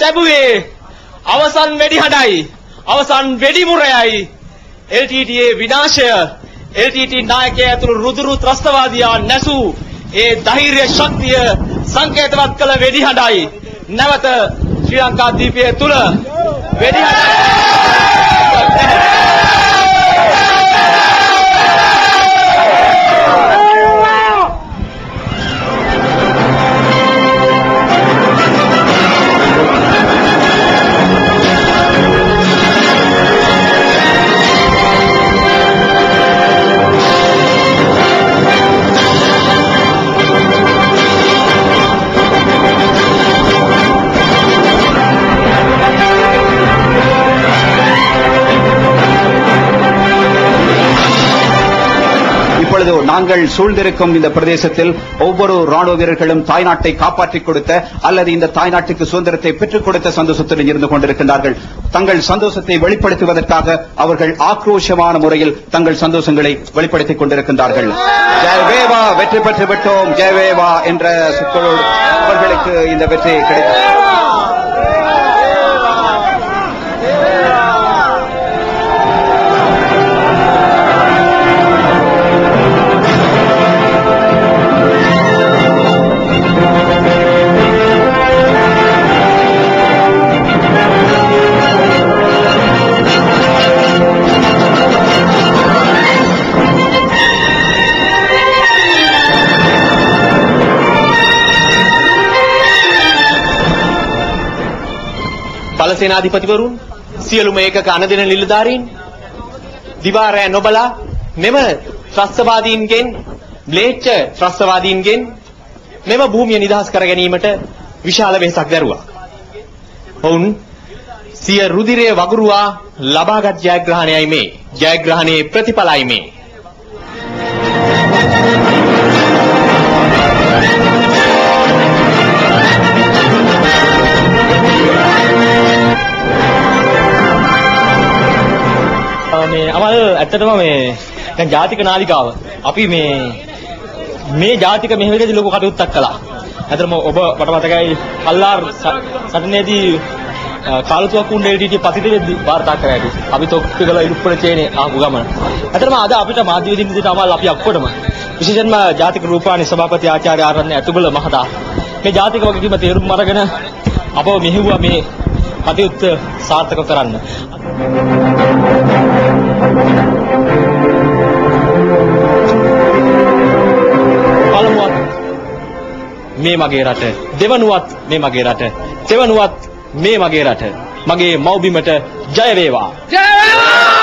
ලැබුවේ අවසන් වෙඩිහඬයි අවසන් වෙඩිමුරයයි LTTE විනාශය LTTE නායකයා ඇතුළු රුදුරු ත්‍රස්තවාදියා නැසූ ඒ ධෛර්ය ශක්තිය සංකේතවත් කළ වෙඩිහඬයි නැවත ශ්‍රී ලංකා දීපය තුල நாங்கள் சூழ்ந்திருக்கும் இந்த பிரதேசத்தில் ஒவ்வொரு ராணுவ வீரர்களும் தாய்நாட்டை காப்பாற்றிக் கொடுத்த அல்லது இந்த தாய்நாட்டுக்கு சுதந்திரத்தை பெற்றுக் கொடுத்த சந்தோஷத்துடன் இருந்து கொண்டிருக்கின்றார்கள். தங்கள் சந்தோஷத்தை வெளிப்படுத்துவதற்காக அவர்கள் ஆக்ரோஷமான முறையில் தங்கள் சந்தோஷங்களை வெளிப்படுத்திக் கொண்டிருக்கின்றார்கள். ஜெயவேவா, வெற்றி பெற்று விட்டோம், ஜெயவேவா என்ற சொற்களோடு அவர்களுக்கு இந்த வெற்றி கிடைத்தது. බලසේනාධිපතිවරුන් සියලුම ඒකක අනදෙන නිලධාරීන් දිවා රැ නොබලා මෙම ත්‍රස්තවාදීන්ගෙන් ම්ලේච්ඡ ත්‍රස්තවාදීන්ගෙන් මෙම භූමිය නිදහස් කර ගැනීමට විශාල වෙහෙසක් දැරුවා. ඔවුන් සිය රුධිරය වගුරුවා ලබාගත් ජයග්‍රහණයයි මේ. ජයග්‍රහණයේ ප්‍රතිඵලයි මේ. අමල් ඇත්තටම මේ දැන් ජාතික නාලිකාව අපි මේ ජාතික මෙහෙවරේදී ලොකු කටයුත්තක් කළා. ඇත්තටම ඔබ මට මතකයි කල්ලාර් සටනේදී කාලතුවක් උණ්ඩේ LTT පතිත වෙද්දී වාර්තා කරාදී. අපි තොක්ක ගල ඉරුප්පල චේනේ ආපු ගමන. ඇත්තටම අද අපිට මාධ්‍ය වේදිකේ විදිහට අමල් අපි ඔක්කොටම විශේෂයෙන්ම ජාතික රූපවාහිනී සභාපති ආචාර්ය ආරණ්‍ය ඇතුගල මහතා මේ ජාතික වගකීම තේරුම් අරගෙන අපව මෙහෙවුවා මේ කටයුත්ත සාර්ථක කරන්න. පළමුවත් මේ මගේ රට, දෙවනුවත් මේ මගේ රට, තෙවනුවත් මේ මගේ රට. මගේ මව්බිමට ජය වේවා. ජය වේවා!